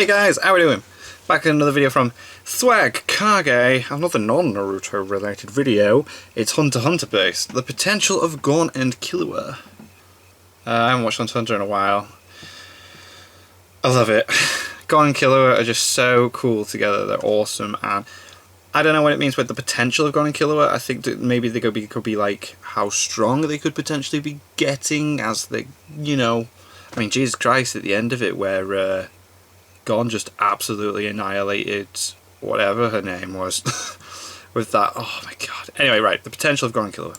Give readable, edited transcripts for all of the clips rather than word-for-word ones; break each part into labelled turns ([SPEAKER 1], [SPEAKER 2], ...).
[SPEAKER 1] Hey guys, how are we doing? Back in another video from Swag Kage, another non-Naruto related video. It's Hunter x Hunter based. The potential of Gon and Killua. I haven't watched Hunter x Hunter in a while. I love it. Gon and Killua are just so cool together, they're awesome, and I don't know what it means with the potential of Gon and Killua. I think that maybe they could be like how strong they could potentially be getting as they, you know, I mean, Jesus Christ, at the end of it where Gon just absolutely annihilated whatever her name was with that. Oh my god. Anyway, right, the potential of Gon and Killua.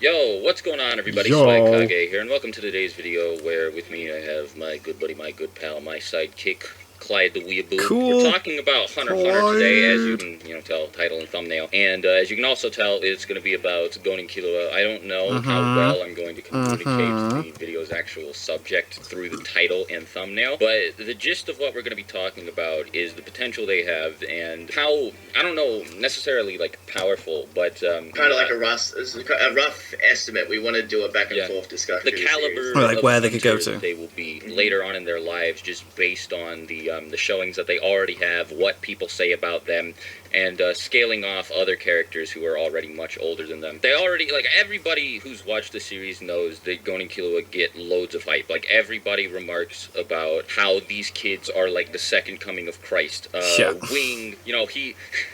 [SPEAKER 2] Yo, what's going on, everybody? Swag Kage here, and welcome to today's video where with me I have my good buddy, my good pal, my sidekick, Clyde the Weeaboo.
[SPEAKER 1] Cool.
[SPEAKER 2] We're talking about Hunter x Hunter today, as you can tell, title and thumbnail. And as you can also tell, it's going to be about Gon and Killua. I don't know how well I'm going to communicate the video's actual subject through the title and thumbnail, but the gist of what we're going to be talking about is the potential they have and how, I don't know, necessarily like powerful, but
[SPEAKER 3] kind of like a rough estimate. We want to do a back and forth discussion.
[SPEAKER 2] The caliber
[SPEAKER 1] like
[SPEAKER 2] of
[SPEAKER 1] where they could go to.
[SPEAKER 2] They will be later on in their lives, just based on the showings that they already have, what people say about them, and scaling off other characters who are already much older than them. They already, like, everybody who's watched the series knows that Gon and Killua get loads of hype. Like, everybody remarks about how these kids are like the second coming of Christ. Wing,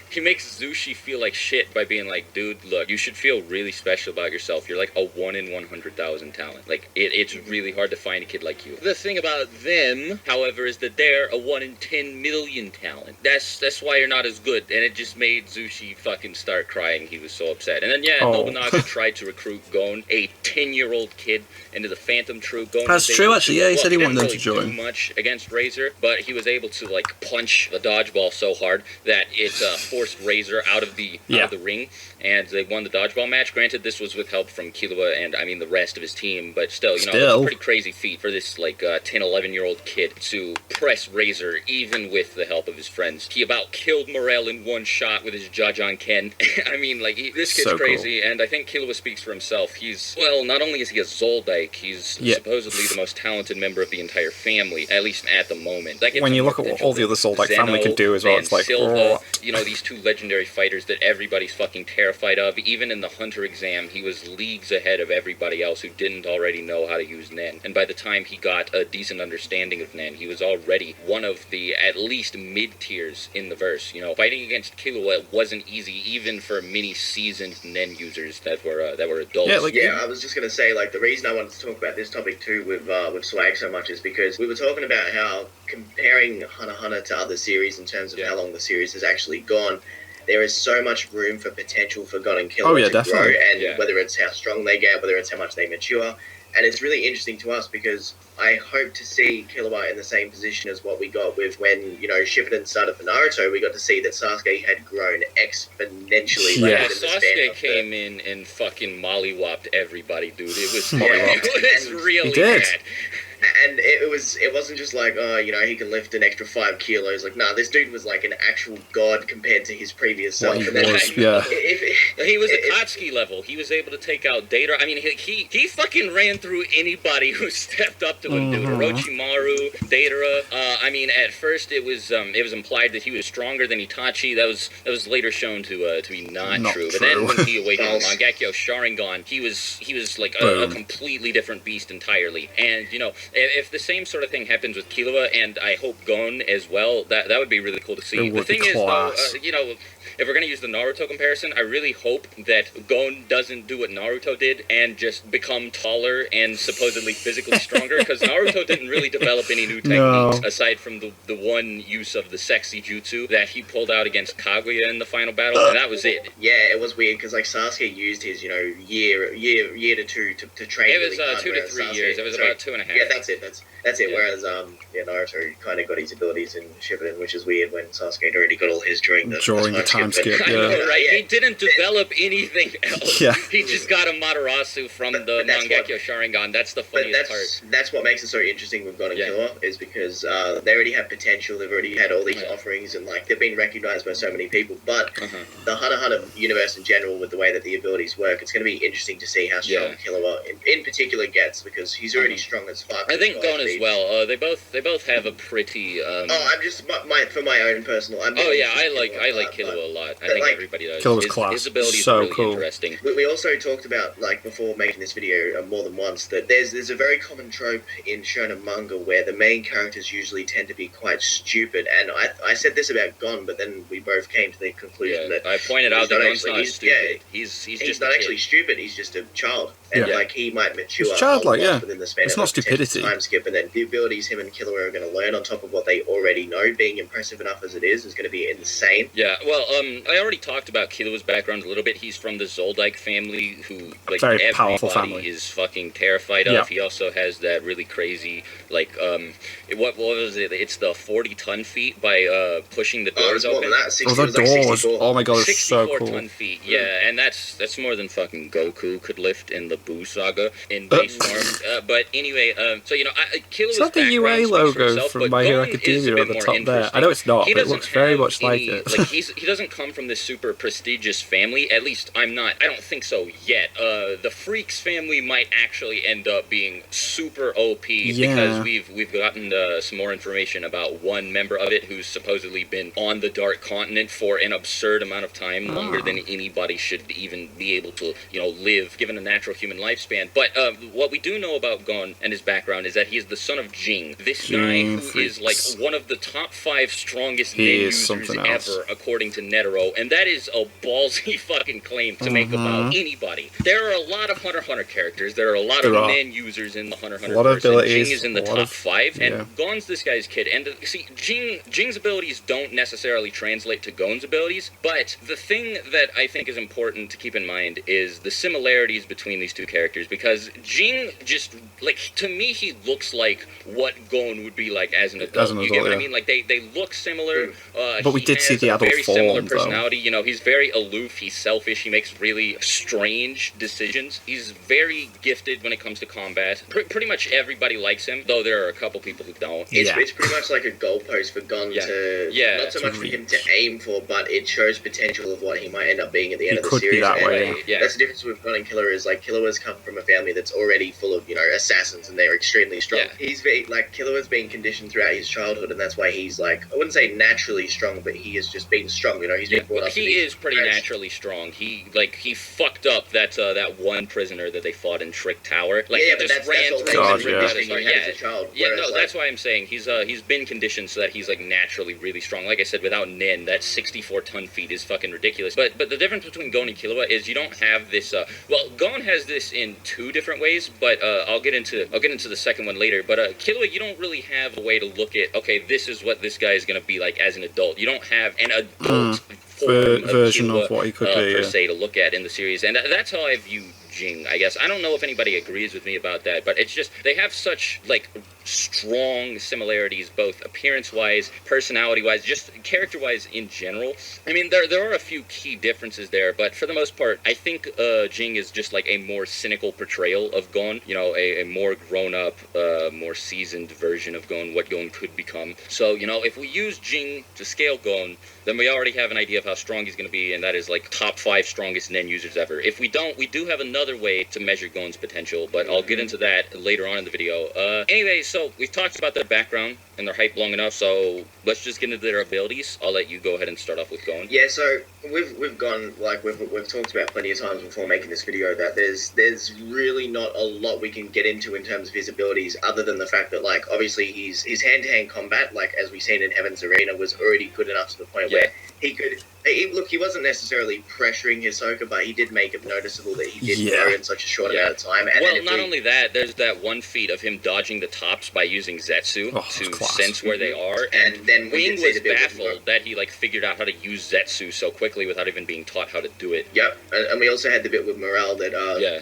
[SPEAKER 2] he makes Zushi feel like shit by being like, dude, look, you should feel really special about yourself. You're like a 1 in 100,000 talent. Like, it's really hard to find a kid like you. The thing about them, however, is that they're a 1 in 10 million talent. That's why you're not as good. And it just made Zushi fucking start crying. He was so upset. And then, Nobunaga tried to recruit Gon, a 10-year-old kid, into the Phantom Troop. Gon
[SPEAKER 1] That's true, actually. Yeah, he said he wanted them to join.
[SPEAKER 2] He didn't do much against Razor, but he was able to, like, punch the dodgeball so hard that it forced Razor out of the ring, and they won the dodgeball match. Granted, this was with help from Killua and, I mean, the rest of his team, but still, it's a pretty crazy feat for this, like, 10, 11-year-old kid to press Razor, even with the help of his friends. He about killed Morel in one shot with his Jajan Ken. I mean, like, this kid's so crazy, and I think Killua speaks for himself. He's, well, not only is he a Zoldike, he's supposedly the most talented member of the entire family, at least at the moment.
[SPEAKER 1] When you look at what all the other Zoldike family can do as well, it's like,
[SPEAKER 2] Silva, these two legendary fighters that everybody's fucking terrified of. Even in the Hunter exam, he was leagues ahead of everybody else who didn't already know how to use Nen. And by the time he got a decent understanding of Nen, he was already one of the at least mid-tiers in the verse. Fighting against Killua wasn't easy, even for many seasoned Nen users that were adults.
[SPEAKER 3] I was just gonna say, like, the reason I wanted to talk about this topic too with Swag so much is because we were talking about how comparing Hunter x Hunter to other series in terms of how long the series has actually gone, there is so much room for potential for Gon and Killua to grow, and whether it's how strong they get, whether it's how much they mature. And it's really interesting to us because I hope to see Killua in the same position as what we got with when, Shippuden started for Naruto. We got to see that Sasuke had grown exponentially.
[SPEAKER 2] Sasuke came in and fucking mollywopped everybody, dude. It was really bad.
[SPEAKER 3] And it wasn't just like, he can lift an extra 5 kilos. Like, nah, this dude was like an actual god compared to his previous self.
[SPEAKER 1] He
[SPEAKER 2] was Akatsuki level. He was able to take out Deidara. I mean, he fucking ran through anybody who stepped up to him, dude. Orochimaru, Deidara. I mean, at first it was implied that he was stronger than Itachi. That was later shown to be not true. But then when he awakened Mangekyo Sharingan, he was like a completely different beast entirely. And if the same sort of thing happens with Killua, and I hope Gon as well, that would be really cool to see. The thing is, though, if we're going to use the Naruto comparison, I really hope that Gon doesn't do what Naruto did and just become taller and supposedly physically stronger, because Naruto didn't really develop any new techniques aside from the one use of the sexy jutsu that he pulled out against Kaguya in the final battle, and that was it.
[SPEAKER 3] Yeah, it was weird, because like Sasuke used his, year to two to train.
[SPEAKER 2] It was 2 to 3 years. It was about 2.5.
[SPEAKER 3] Yeah, that's it. That's it. Whereas Naruto kind of got his abilities in Shippuden, which is weird when Sasuke had already got all his during the time skip.
[SPEAKER 2] I know, right? He didn't develop anything else.
[SPEAKER 1] Yeah.
[SPEAKER 2] He just got a Matarasu from the Mangekyo Sharingan. That's the funniest part.
[SPEAKER 3] That's what makes it so interesting with Gon and Killua, is because they already have potential. They've already had all these offerings, and like they've been recognized by so many people. But the Hunter x Hunter universe in general, with the way that the abilities work, it's going to be interesting to see how strong Killua in particular gets, because he's already strong as fuck.
[SPEAKER 2] I think Gon as well. They both have a pretty.
[SPEAKER 3] I'm just for my own personal.
[SPEAKER 2] I like Killua a lot. I think everybody does.
[SPEAKER 1] Killua's class.
[SPEAKER 2] His ability is
[SPEAKER 1] so
[SPEAKER 2] really
[SPEAKER 1] cool.
[SPEAKER 2] interesting.
[SPEAKER 3] We also talked about, like, before making this video more than once, that there's a very common trope in shonen manga where the main characters usually tend to be quite stupid, and I said this about Gon, but then we both came to the conclusion that
[SPEAKER 2] I pointed out that Gon's not stupid.
[SPEAKER 3] Yeah,
[SPEAKER 2] he's
[SPEAKER 3] just
[SPEAKER 2] not
[SPEAKER 3] actually stupid. He's just a child, and like he might mature
[SPEAKER 1] It's childlike,
[SPEAKER 3] a lot within the span
[SPEAKER 1] it's
[SPEAKER 3] of
[SPEAKER 1] not
[SPEAKER 3] a potential
[SPEAKER 1] stupidity.
[SPEAKER 3] time skip, and then the abilities him and Killua are going to learn on top of what they already know, being impressive enough as it is going to be insane.
[SPEAKER 2] Yeah, well, I already talked about Killua's background a little bit. He's from the Zoldike family, who, like,
[SPEAKER 1] very powerful
[SPEAKER 2] everybody
[SPEAKER 1] family.
[SPEAKER 2] is fucking terrified of. He also has that really crazy, like, what was it? It's the 40-ton feat by pushing the doors open.
[SPEAKER 1] The doors. Oh my god, it's so cool.
[SPEAKER 2] 64-ton feet, yeah, and that's more than fucking Goku could lift in the Buu saga in base form. But anyway, so, you know, Killua's
[SPEAKER 1] Is that the UA logo from My Hero Academia at the top there? I know it's not, but it looks very much like it.
[SPEAKER 2] Like, he doesn't come from this super prestigious family. At least I don't think so yet. The Freaks family might actually end up being super OP because we've gotten some more information about one member of it who's supposedly been on the Dark Continent for an absurd amount of time, longer than anybody should even be able to, you know, live given a natural human lifespan. But what we do know about Gon and his background is that he is the son of Jing. This guy who is like one of the top 5 strongest nen users ever, according to Netero, and that is a ballsy fucking claim to make about anybody. There are a lot of Hunter x Hunter characters. There are a lot of nen users in the Hunter x Hunter verse. Jing is in the top 5, and Gon's this guy's kid. And see, Jing's abilities don't necessarily translate to Gon's abilities, but the thing that I think is important to keep in mind is the similarities between these two characters, because Jing just, like, to me, he looks like what Gon would be like as an adult. You get what I mean? Like, they look similar.
[SPEAKER 1] But we did see the adult
[SPEAKER 2] very
[SPEAKER 1] form,
[SPEAKER 2] similar personality. You know, he's very aloof. He's selfish. He makes really strange decisions. He's very gifted when it comes to combat. Pretty much everybody likes him, though there are a couple people who don't.
[SPEAKER 3] It's pretty much like a goalpost for Gon to, not so much for him to aim for, but it shows potential of what he might end up being at the end of the series. That's the difference with Gon and Killua, is like Killua's come from a family that's already full of, you know, assassins, and they're extremely strong. He's very, like, Killua's been conditioned throughout his childhood, and that's why he's, like, I wouldn't say naturally strong, but he has just been strong. You know, he's been brought up.
[SPEAKER 2] He is pretty naturally strong. He fucked up that one prisoner that they fought in Trick Tower. Like, he just ran through that's why I'm saying he's been conditioned so that he's, like, naturally really strong. Like I said, without Nen, that 64-ton feat is fucking ridiculous. But the difference between Gon and Killua is you don't have this. Well, Gon has this in 2 different ways, but I'll get into the second one later. But Killua, you don't really have a way to look at, okay, this is what this guy is going to be like as an adult. You don't have an adult
[SPEAKER 1] version
[SPEAKER 2] Killua,
[SPEAKER 1] of what he could be,
[SPEAKER 2] per se, to look at in the series, and that's how I view Jing, I guess. I don't know if anybody agrees with me about that, but it's just, they have such, like, strong similarities, both appearance-wise, personality-wise, just character-wise in general. I mean, there are a few key differences there, but for the most part, I think Jing is just, like, a more cynical portrayal of Gon, you know, a more grown-up, more seasoned version of Gon, what Gon could become. So, you know, if we use Jing to scale Gon, then we already have an idea of how strong he's going to be, and that is, like, top 5 strongest Nen users ever. If we don't, we do have another way to measure Gon's potential, but I'll get into that later on in the video. Anyway, so we've talked about their background and their hype long enough, so let's just get into their abilities. I'll let you go ahead and start off with Gon.
[SPEAKER 3] Yeah, so we've gone, like, we've talked about plenty of times before making this video that there's really not a lot we can get into in terms of his abilities, other than the fact that, like, obviously his hand-to-hand combat, like, as we've seen in Heaven's Arena, was already good enough to the point where he could... He wasn't necessarily pressuring Hisoka, but he did make it noticeable that he did grow in such a short amount of time. And
[SPEAKER 2] well, not only that, there's that one feat of him dodging the tops by using Zetsu to sense where they are. And then Wing was baffled that he, like, figured out how to use Zetsu so quickly without even being taught how to do it.
[SPEAKER 3] Yep, and we also had the bit with Morale that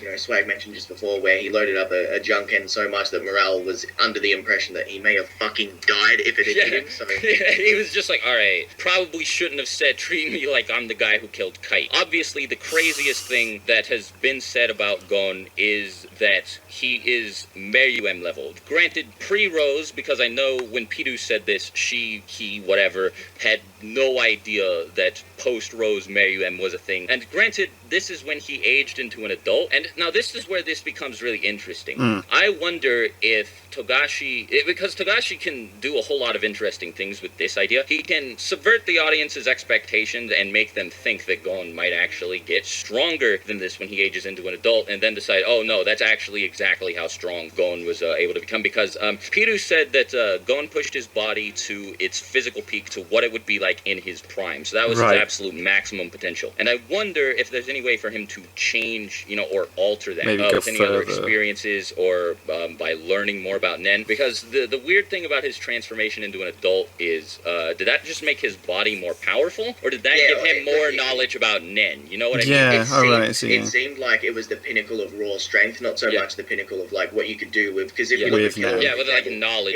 [SPEAKER 3] you know, Swag mentioned just before, where he loaded up a Junken so much that Morale was under the impression that he may have fucking died if it had hit him. So
[SPEAKER 2] he was just like, alright, probably shouldn't have said, treat me like I'm the guy who killed Kite. Obviously, the craziest thing that has been said about Gon is that he is Meruem level. Granted, pre-Rose, because I know when Pidu said this, he, whatever, had no idea that post-Rose Meruem was a thing. And granted, this is when he aged into an adult. And now this is where this becomes really interesting. I wonder if because Togashi can do a whole lot of interesting things with this idea. He can subvert the audience's expectations and make them think that Gon might actually get stronger than this when he ages into an adult, and then decide, oh no, that's actually exactly how strong Gon was able to become, because Piru said that Gon pushed his body to its physical peak, to what it would be like in his prime. So that was his absolute maximum potential. And I wonder if there's any way for him to change, or alter that with any other experiences, or by learning more about Nen. Because the weird thing about his transformation into an adult is, did that just make his body more powerful, or did that give him more knowledge about Nen? You know what I mean?
[SPEAKER 3] It seemed like it was the pinnacle of raw strength, not so much the pinnacle of like what you could do with. Because if you look at Killua,
[SPEAKER 2] with like knowledge.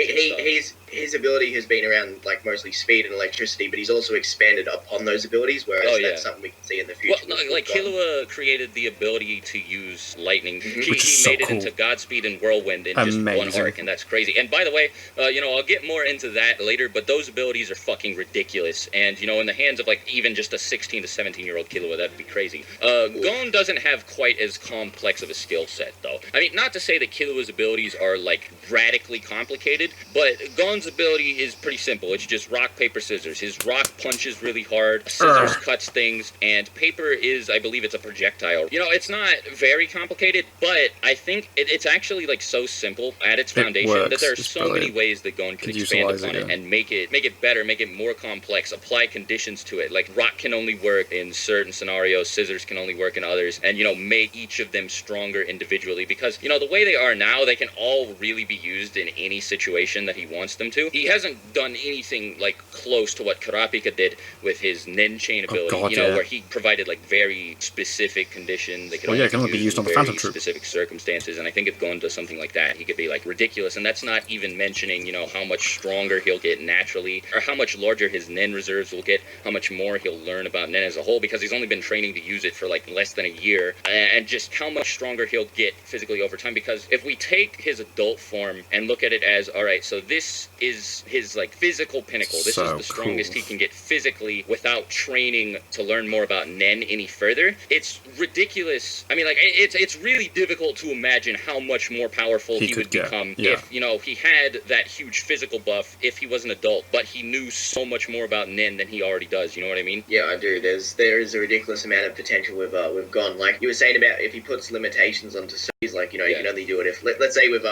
[SPEAKER 3] His ability has been around like mostly speed and electricity, but he's also expanded upon those abilities. Whereas that's something we can see in the future.
[SPEAKER 2] Well, like Killua created the ability to use lightning. He made it into Godspeed and Whirlwind in just one arc, and that's crazy. And by the way, I'll get more into that later, but those abilities are fucking ridiculous. And in the hands of like even just a 16 to 17-year-old Killua, that'd be crazy. Gon doesn't have quite as complex of a skill set, though. I mean, not to say that Killua's abilities are like radically complicated, but Gon's ability is pretty simple. It's just rock, paper, scissors. His rock punches really hard, scissors cuts things, and paper is, I believe, it's a projectile. It's not very complicated, but I think it's actually like so simple at its foundation that there are so many ways that Gon can expand upon it and make it better, make it more complex, apply conditions to it. Like rock can only work in certain scenarios, scissors can only work in others, and make each of them stronger individually, because the way they are now, they can all really be used in any situation that he wants them to. He hasn't done anything like close to what Kurapika did with his Nen Chain ability, where he provided like very specific conditions. They could only be used on the Phantom Troop. Specific circumstances, and I think if Gon does something like that, he could be like ridiculous. And that's not even mentioning, how much stronger he'll get naturally, or how much larger his Nen reserves will get, how much more he'll learn about Nen as a whole, because he's only been training to use it for like less than a year, and just how much stronger he'll get physically over time. Because if we take his adult form and look at it as, all right, so this is his like physical pinnacle. This is the strongest he can get physically without training to learn more about Nen any further. It's ridiculous. I mean, like, it's really difficult to imagine how much more powerful he would become if, he had that huge physical buff if he was an adult, but he knew so much more about Nen than he already does. You know what I mean?
[SPEAKER 3] Yeah, I do. There is a ridiculous amount of potential with Gon. Like you were saying about if he puts limitations onto he's like, you can only do it if, let's say with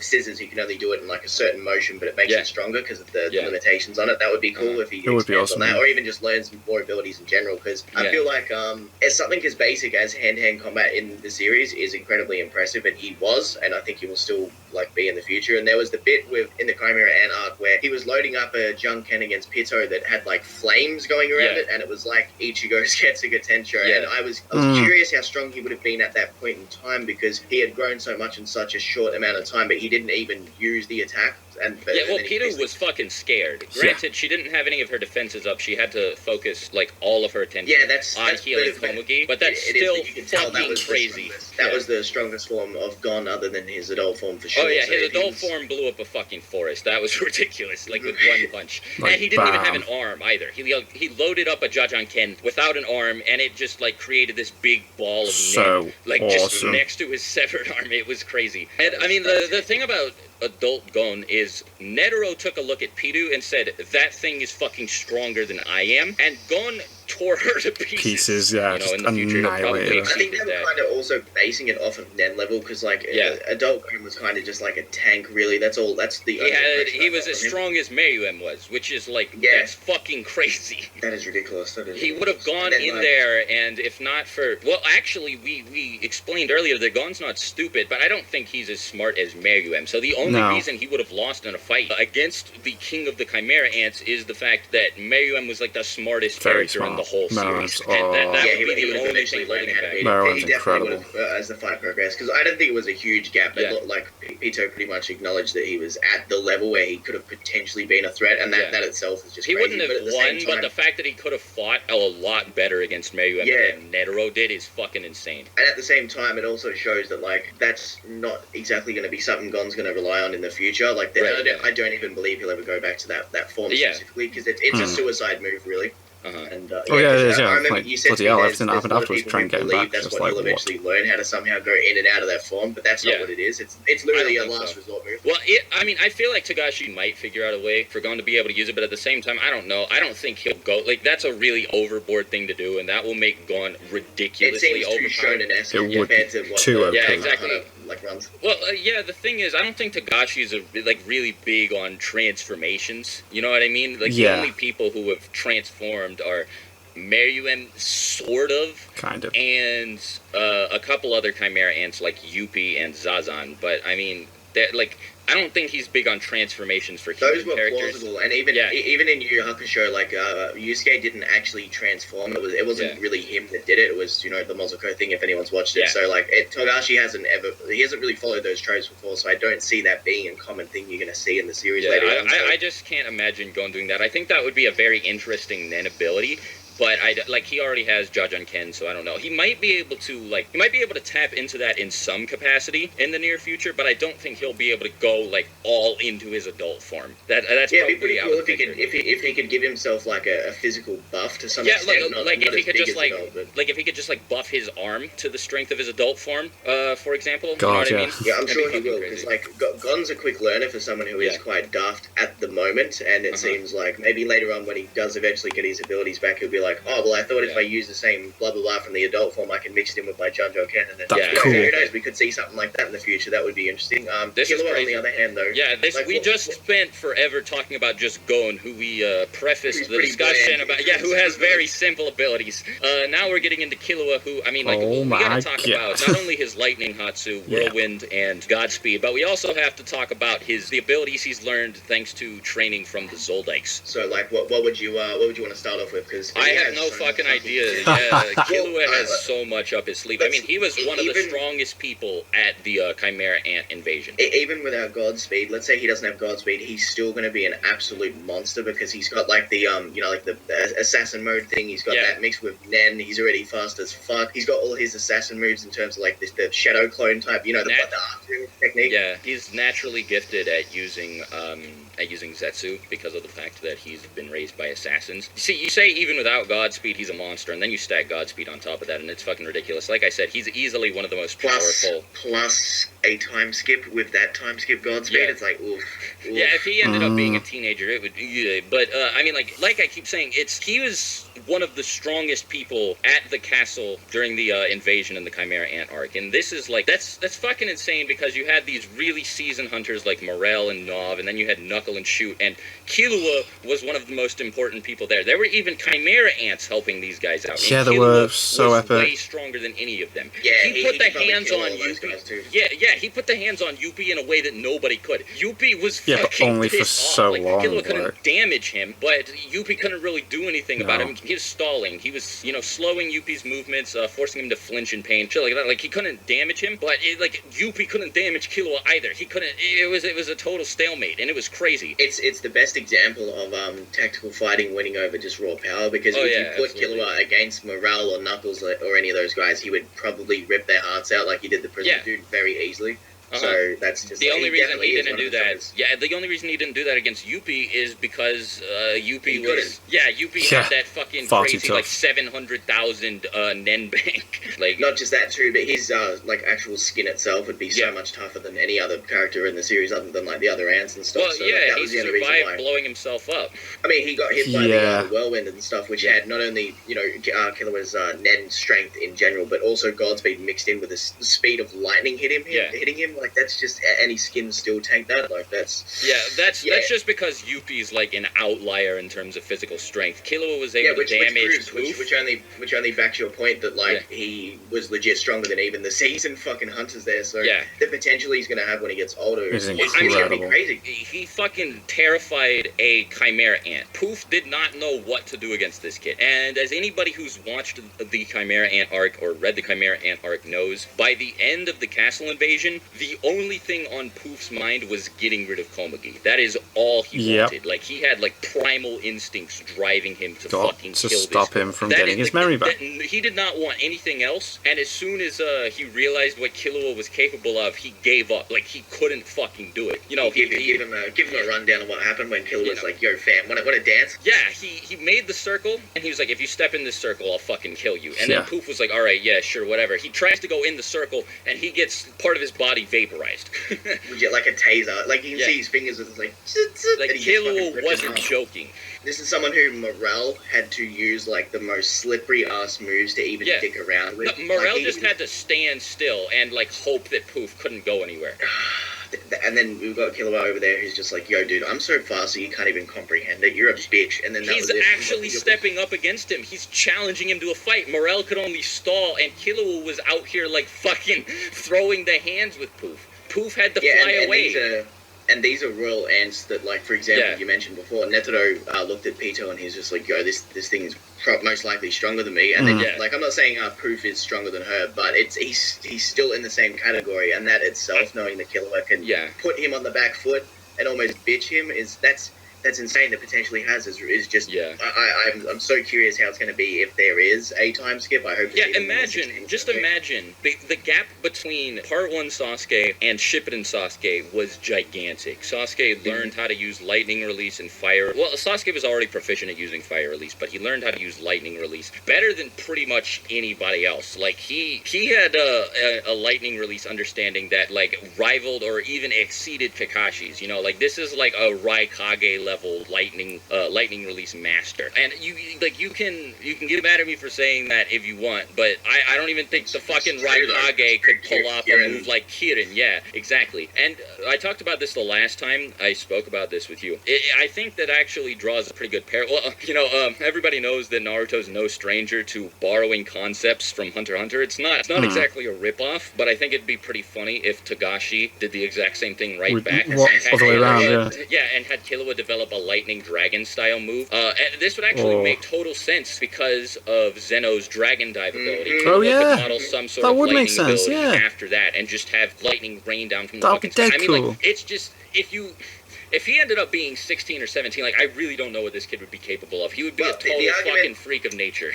[SPEAKER 3] scissors, he can only do it in like a certain motion, but it makes it stronger because of the limitations on it. That would be cool if he expands on that, or even just learns more abilities in general, because I feel like as something as basic as hand-to-hand combat in the series is incredibly impressive, and he was, and I think he will still like be in the future. And there was the bit in the Chimera Ant arc where he was loading up a Junken against Pito that had like flames going around it, and it was like Ichigo's Getsuga Tensho, and I was curious how strong he would have been at that point in time, because he had grown so much in such a short amount of time, but he didn't even use the attack.
[SPEAKER 2] Pito was fucking scared. Granted, she didn't have any of her defenses up. She had to focus like all of her attention on healing Komugi, but that's still fucking crazy.
[SPEAKER 3] That was the strongest form of Gon other than his adult form, for sure.
[SPEAKER 2] Oh yeah, his adult form blew up a fucking forest. That was ridiculous, like with one punch. And he didn't even have an arm either. He loaded up a Jajanken without an arm, and it just like created this big ball of Nen, like just next to his severed arm. It was crazy. And I mean, the thing about adult Gon is Netero took a look at Piru and said, that thing is fucking stronger than I am, and Gon tore her to pieces.
[SPEAKER 1] In
[SPEAKER 2] the future, he'll probably
[SPEAKER 3] I think they were kind of also basing it off of Nen level, because like adult Gon was kind of just like a tank, really. That's all. That's the
[SPEAKER 2] he was as strong as Meruem was, which is like that's fucking crazy.
[SPEAKER 3] That is ridiculous.
[SPEAKER 2] He would have gone in there, and if not for actually we explained earlier that Gon's not stupid, but I don't think he's as smart as Meruem. So the only reason he would have lost in a fight against the king of the Chimera Ants is the fact that Meruem was like the smartest character in the whole series. And that would be the only thing holding him back.
[SPEAKER 1] Meruem's incredible.
[SPEAKER 3] As the fight progressed, because I don't think it was a huge gap. It looked like Pito pretty much acknowledged that he was at the level where he could have potentially been a threat, and that itself is just
[SPEAKER 2] he
[SPEAKER 3] crazy.
[SPEAKER 2] Wouldn't have won, but the fact that he could have fought a lot better against Meruem than Netero did is fucking insane.
[SPEAKER 3] And at the same time, it also shows that like that's not exactly going to be something Gon's going to rely on in the future. Like I don't even believe he'll ever go back to that form specifically, because it's a suicide move, really. And,
[SPEAKER 1] Oh yeah, it is.
[SPEAKER 3] I
[SPEAKER 1] Yeah,
[SPEAKER 3] remember
[SPEAKER 1] like,
[SPEAKER 3] you said
[SPEAKER 1] bloody
[SPEAKER 3] to me
[SPEAKER 1] hell,
[SPEAKER 3] there's
[SPEAKER 1] everything that
[SPEAKER 3] a
[SPEAKER 1] happened
[SPEAKER 3] lot of
[SPEAKER 1] afterwards.
[SPEAKER 3] people
[SPEAKER 1] Try
[SPEAKER 3] who
[SPEAKER 1] and get him
[SPEAKER 3] believe
[SPEAKER 1] back.
[SPEAKER 3] that's
[SPEAKER 1] It's
[SPEAKER 3] what
[SPEAKER 1] like
[SPEAKER 3] he'll
[SPEAKER 1] what?
[SPEAKER 3] eventually learn, how to somehow go in and out of that form, but that's not what it is. It's literally a last resort move.
[SPEAKER 2] Well, I mean, I feel like Togashi might figure out a way for Gon to be able to use it, but at the same time, I don't know. I don't think he'll go. Like, that's a really overboard thing to do, and that will make Gon ridiculously
[SPEAKER 3] It seems too
[SPEAKER 2] overpowered.
[SPEAKER 3] shonen-esque
[SPEAKER 1] It would
[SPEAKER 3] compared to
[SPEAKER 1] be
[SPEAKER 3] what
[SPEAKER 1] too
[SPEAKER 3] the
[SPEAKER 1] OP.
[SPEAKER 2] Yeah, exactly.
[SPEAKER 3] like runs.
[SPEAKER 2] Well, yeah, the thing is, I don't think Togashi's like really big on transformations. You know what I mean? Like, the only people who have transformed are Meruem, sort of,
[SPEAKER 1] Kind of.
[SPEAKER 2] and a couple other Chimera ants like Yuppie and Zazan. But I mean, like, I don't think he's big on transformations for human
[SPEAKER 3] Those were
[SPEAKER 2] characters.
[SPEAKER 3] plausible, and even in Yu Yu Hakusho, like Yusuke didn't actually transform. It wasn't really him that did it. It was the Mozuko thing. If anyone's watched it, so like Togashi hasn't really followed those tropes before. So I don't see that being a common thing you're going to see in the series later on.
[SPEAKER 2] I just can't imagine Gon doing that. I think that would be a very interesting Nen ability. But he already has Jajanken, so I don't know. He might be able to tap into that in some capacity in the near future, but I don't think he'll be able to go like all into his adult form. That's
[SPEAKER 3] it'd be
[SPEAKER 2] probably
[SPEAKER 3] pretty
[SPEAKER 2] out
[SPEAKER 3] cool
[SPEAKER 2] of
[SPEAKER 3] if he could give himself like a physical buff to some
[SPEAKER 2] yeah,
[SPEAKER 3] extent.
[SPEAKER 2] if he could just like buff his arm to the strength of his adult form, for example.
[SPEAKER 1] God,
[SPEAKER 2] you know what I mean?
[SPEAKER 3] Yeah, I'm
[SPEAKER 2] That'd
[SPEAKER 3] sure
[SPEAKER 2] be
[SPEAKER 3] he will,
[SPEAKER 2] fucking
[SPEAKER 3] because
[SPEAKER 2] crazy.
[SPEAKER 3] like Gon's a quick learner for someone who is quite daft at the moment, and it seems like maybe later on when he does eventually get his abilities back, he'll be like, oh well, I thought if I use the same blah blah blah from the adult form, I can mix it in with my Janjo Ken, and then
[SPEAKER 1] That's cool.
[SPEAKER 3] who knows, we could see something like that in the future. That would be interesting.
[SPEAKER 2] This is
[SPEAKER 3] Killua, on
[SPEAKER 2] crazy.
[SPEAKER 3] the other hand, though,
[SPEAKER 2] we just spent forever talking about just Gon, who we prefaced
[SPEAKER 3] Who's
[SPEAKER 2] the
[SPEAKER 3] pretty
[SPEAKER 2] discussion
[SPEAKER 3] bland.
[SPEAKER 2] about, who has very simple abilities. Now we're getting into Killua, who, I mean, like, we gotta talk about not only his Lightning Hatsu, Whirlwind, and Godspeed, but we also have to talk about the abilities he's learned thanks to training from the Zoldikes.
[SPEAKER 3] So, like, what would you want to start off with? Because
[SPEAKER 2] I have no fucking idea. Killua has so much up his sleeve. I mean, he was one of the strongest people at the Chimera Ant invasion.
[SPEAKER 3] Even without Godspeed, let's say he doesn't have Godspeed, he's still going to be an absolute monster because he's got like the the assassin mode thing. He's got that mixed with Nen. He's already fast as fuck. He's got all his assassin moves in terms of like the shadow clone type. The Arthur technique.
[SPEAKER 2] Yeah, he's naturally gifted at using Zetsu because of the fact that he's been raised by assassins. You say even without Godspeed he's a monster, and then you stack Godspeed on top of that, and it's fucking ridiculous. Like I said, he's easily one of the most powerful.
[SPEAKER 3] Plus a time skip with that time skip Godspeed. It's like oof.
[SPEAKER 2] Yeah, if he ended up being a teenager, it would. Yeah, but I mean, like I keep saying, he was one of the strongest people at the castle during the invasion in the Chimera Ant arc, and this is like that's fucking insane because you had these really seasoned hunters like Morel and Nov, and then you had Knuckle and Shoot, and Killua was one of the most important people there. There were even Chimera Ants helping these guys out.
[SPEAKER 1] Yeah, they were so epic.
[SPEAKER 2] Way stronger than any of them.
[SPEAKER 3] Yeah,
[SPEAKER 2] he put the hands on Yuppie. Yeah, he put the hands on Yuppie in a way that nobody could. Yuppie was fucking
[SPEAKER 1] only for
[SPEAKER 2] pissed
[SPEAKER 1] so
[SPEAKER 2] off.
[SPEAKER 1] long.
[SPEAKER 2] Killua couldn't damage him, but Yuppie couldn't really do anything about him. He was stalling. He was, slowing Yuppie's movements, forcing him to flinch in pain, shit like that. Like, he couldn't damage him, but Yuppie couldn't damage Killua either. He couldn't. It was a total stalemate, and it was crazy.
[SPEAKER 3] It's the best example of tactical fighting winning over just raw power, because if you put Killua against Morale or Knuckles or any of those guys, he would probably rip their hearts out like he did the Prison Dude very easily. So that's just
[SPEAKER 2] the only reason he didn't do that. Yeah, the only reason he didn't do that against Yuppie is because Yuppie was Yuppie had that fucking crazy like 700,000 Nen bank. Like,
[SPEAKER 3] not just that too, but his like actual skin itself would be so much tougher than any other character in the series, other than like the other ants and stuff.
[SPEAKER 2] Well,
[SPEAKER 3] so,
[SPEAKER 2] he survived blowing himself up.
[SPEAKER 3] I mean, he got hit by the whirlwind and stuff, which had not only Killua's Nen strength in general, but also Godspeed mixed in with the speed of lightning hitting him. Like, that's just any skin still tank that. Like, that's
[SPEAKER 2] just because Yuppie's like an outlier in terms of physical strength. Killua was able to damage
[SPEAKER 3] which only backs your point that like he was legit stronger than even the seasoned fucking hunters there. So the potential he's gonna have when he gets older is gonna be crazy.
[SPEAKER 2] He fucking terrified a Chimera Ant. Poof did not know what to do against this kid. And as anybody who's watched the Chimera Ant arc or read the Chimera Ant arc knows, by the end of the castle invasion, the only thing on Poof's mind was getting rid of Komagi. That is all he wanted. Like, he had like primal instincts driving him to fucking kill this.
[SPEAKER 1] To stop him from getting his memory back.
[SPEAKER 2] He did not want anything else, and as soon as he realized what Killua was capable of, he gave up. Like, he couldn't fucking do it.
[SPEAKER 3] Give him a rundown of what happened when Killua was like, "Yo, fam, want to dance?"
[SPEAKER 2] Yeah, he made the circle, and he was like, if you step in this circle, I'll fucking kill you. And then Poof was like, all right, yeah, sure, whatever. He tries to go in the circle, and he gets part of his body vaporized.
[SPEAKER 3] Would you like a taser? Like, you can see his fingers with like
[SPEAKER 2] Killua wasn't joking.
[SPEAKER 3] This is someone who Morel had to use like the most slippery ass moves to even stick around with.
[SPEAKER 2] No, Morel just had to stand still and like hope that Poof couldn't go anywhere.
[SPEAKER 3] And then we've got Killua over there who's just like, yo, dude, I'm so fast you can't even comprehend it. You're a bitch. And then
[SPEAKER 2] he's actually stepping up against him. He's challenging him to a fight. Morel could only stall, and Killua was out here like fucking throwing the hands with Poof. Poof had to fly away.
[SPEAKER 3] And these are royal ants that, like, for example, you mentioned before, Netero looked at Pito and he's just like, yo, this thing is most likely stronger than me. And then, like, I'm not saying Poof is stronger than her, but he's still in the same category. And that itself, knowing that Killua can put him on the back foot and almost bitch him, that's insane. The potential he has is just. I'm so curious how it's going to be if there is a time skip. I hope.
[SPEAKER 2] Imagine the gap between Part 1 Sasuke and Shippuden Sasuke was gigantic. Sasuke learned how to use lightning release and fire. Well, Sasuke was already proficient at using fire release, but he learned how to use lightning release better than pretty much anybody else. Like he had a lightning release understanding that like rivaled or even exceeded Kakashi's. You know, like this is like a Raikage level lightning release master, and you can get mad at me for saying that if you want, but I don't even think the fucking Raikage could pull off a move like Kirin. Yeah, exactly. And I talked about this the last time I spoke about this with you. I think that actually draws a pretty good parallel. Well, you know, everybody knows that Naruto's no stranger to borrowing concepts from Hunter x Hunter. It's not exactly a ripoff, but I think it'd be pretty funny if Togashi did the exact same thing back.
[SPEAKER 1] All the way around,
[SPEAKER 2] and had Killua develop a lightning dragon style move. This would actually make total sense because of Zeno's dragon dive ability.
[SPEAKER 1] Killua
[SPEAKER 2] could model some sort of lightning ability after that and just have lightning rain down from the fucking sky. I mean, like, it's just, if he ended up being 16 or 17, like, I really don't know what this kid would be capable of. He would be a total fucking freak of nature.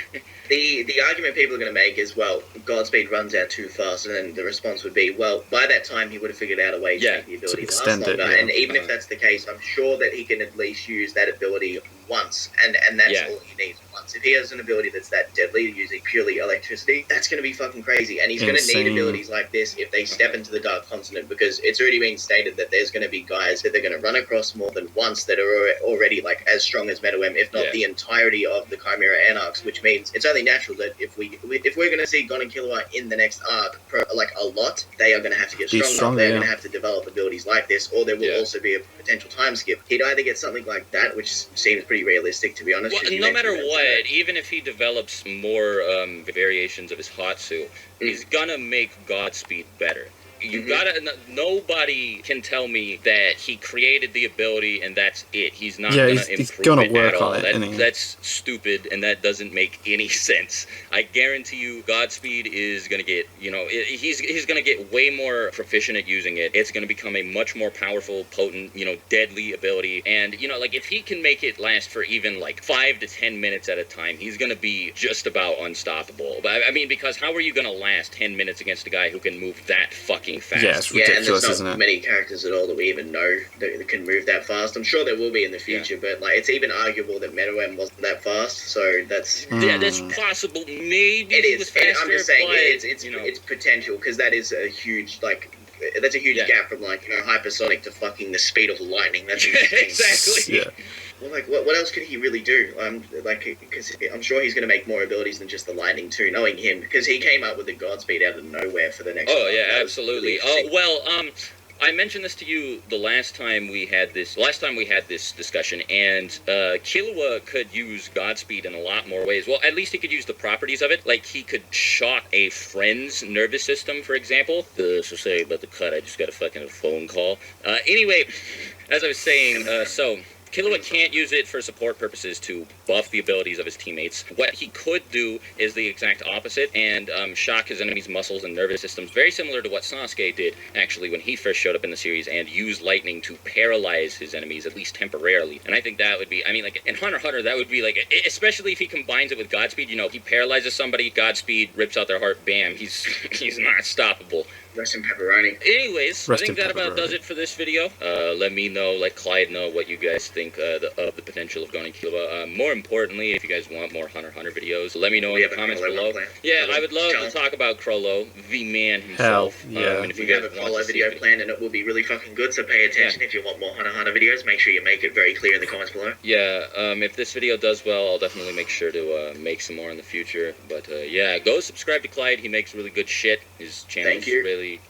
[SPEAKER 3] The argument people are going to make is, well, Godspeed runs out too fast, and then the response would be, well, by that time he would have figured out a way to make the ability last longer. And even if that's the case, I'm sure that he can at least use that ability once, and that's all he needs once. If he has an ability that's that deadly, using purely electricity, that's going to be fucking crazy. And he's going to need abilities like this if they step into the Dark Continent, because it's already been stated that there's going to be guys that they're going to run across more than once that are already like as strong as Meruem, if not the entirety of the Chimera Anarchs, which means it's only natural that if we're going to see Gon and Killua in the next arc, like a lot, they are going to have to get stronger. They're going to have to develop abilities like this, or there will also be a potential time skip. He'd either get something like that, which seems pretty realistic, to be honest.
[SPEAKER 2] Well, no matter what, even if he develops more variations of his Hatsu, he's gonna make Godspeed better. You nobody can tell me that he created the ability and that's it. He's not gonna improve it at all. That's stupid, and that doesn't make any sense. I guarantee you, Godspeed is gonna get, he's gonna get way more proficient at using it. It's gonna become a much more powerful, potent, deadly ability. And like if he can make it last for even like 5 to 10 minutes at a time, he's gonna be just about unstoppable. But I mean, because how are you gonna last 10 minutes against a guy who can move that fucking fast?
[SPEAKER 1] Yeah, it's ridiculous,
[SPEAKER 3] and there's not many characters at all that we even know that can move that fast. I'm sure there will be in the future, but like it's even arguable that Meruem wasn't that fast. So that's
[SPEAKER 2] that's possible. Maybe
[SPEAKER 3] it is.
[SPEAKER 2] Faster,
[SPEAKER 3] I'm just saying
[SPEAKER 2] but,
[SPEAKER 3] it's potential, because that is a huge that's a huge gap from hypersonic to fucking the speed of lightning. That's
[SPEAKER 2] exactly.
[SPEAKER 1] Yeah.
[SPEAKER 3] Well, like, what else could he really do? Because I'm sure he's going to make more abilities than just the lightning too, knowing him, because he came up with the Godspeed out of nowhere for the next.
[SPEAKER 2] Oh yeah, absolutely. I mentioned this to you the last time we had this discussion, and Killua could use Godspeed in a lot more ways. Well, at least he could use the properties of it. Like, he could shock a friend's nervous system, for example. So sorry about the cut, I just got a fucking phone call. Anyway, as I was saying, Killua can't use it for support purposes to buff the abilities of his teammates. What he could do is the exact opposite and shock his enemies' muscles and nervous systems, very similar to what Sasuke did, actually, when he first showed up in the series, and use lightning to paralyze his enemies, at least temporarily. And I think that would be, in Hunter x Hunter, that would be, especially if he combines it with Godspeed, he paralyzes somebody, Godspeed rips out their heart, bam, he's not stoppable.
[SPEAKER 3] Rest in pepperoni.
[SPEAKER 2] Anyways,
[SPEAKER 1] Rest
[SPEAKER 2] I think
[SPEAKER 1] in
[SPEAKER 2] that about
[SPEAKER 1] pepperoni.
[SPEAKER 2] does it for this video. Let me know, let Clyde know what you guys think of the potential of Gon and Killua. More importantly, if you guys want more Hunter x Hunter videos, let me know in the comments below. Yeah, I would love to talk about Crollo, the man himself.
[SPEAKER 1] Hell, yeah.
[SPEAKER 2] And if
[SPEAKER 3] We
[SPEAKER 2] you
[SPEAKER 3] have
[SPEAKER 2] guys
[SPEAKER 3] a
[SPEAKER 2] want
[SPEAKER 3] Crollo
[SPEAKER 2] to see
[SPEAKER 3] video planned, and it will be really fucking good, so pay attention. If you want more Hunter x Hunter videos, make sure you make it very clear in the comments below.
[SPEAKER 2] Yeah, if this video does well, I'll definitely make sure to make some more in the future. But yeah, go subscribe to Clyde. He makes really good shit. His channel's really,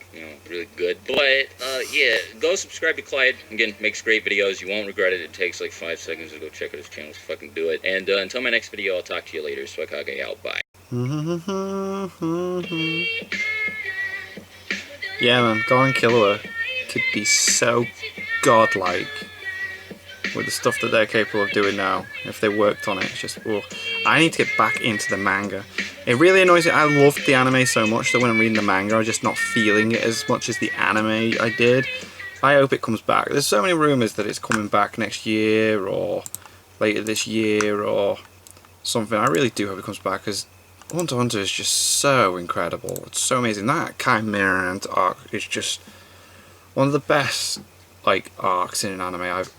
[SPEAKER 2] really good. But yeah, go subscribe to Clyde. Again, makes great videos. You won't regret it. It takes like 5 seconds to go check out his channel. So fucking do it. And until my next video, I'll talk to you later. Swakage out. Bye.
[SPEAKER 1] Yeah, man, Gon and Killua could be so godlike with the stuff that they're capable of doing now if they worked on it. It's just, oh, I need to get back into the manga. It really annoys me. I loved the anime so much that when I'm reading the manga, I'm just not feeling it as much as the anime I did. I hope it comes back. There's so many rumours that it's coming back next year or later this year or something. I really do hope it comes back because Hunter x Hunter is just so incredible. It's so amazing. That Chimera Ant arc is just one of the best arcs in an anime I've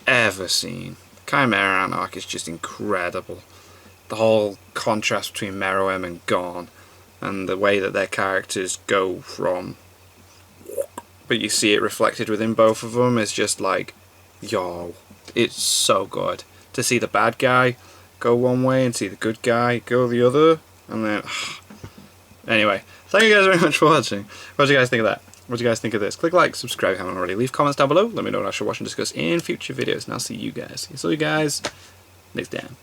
[SPEAKER 1] ever seen. Chimera Ant arc is just incredible. The whole contrast between Meruem and Gon and the way that their characters go from, but you see it reflected within both of them is just like, yo, it's so good to see the bad guy go one way and see the good guy go the other. And then anyway, thank you guys very much for watching. What do you guys think of that? What do you guys think of this? Click like, subscribe if you haven't already. Leave comments down below. Let me know what I should watch and discuss in future videos. And I'll see you guys. See you guys next time.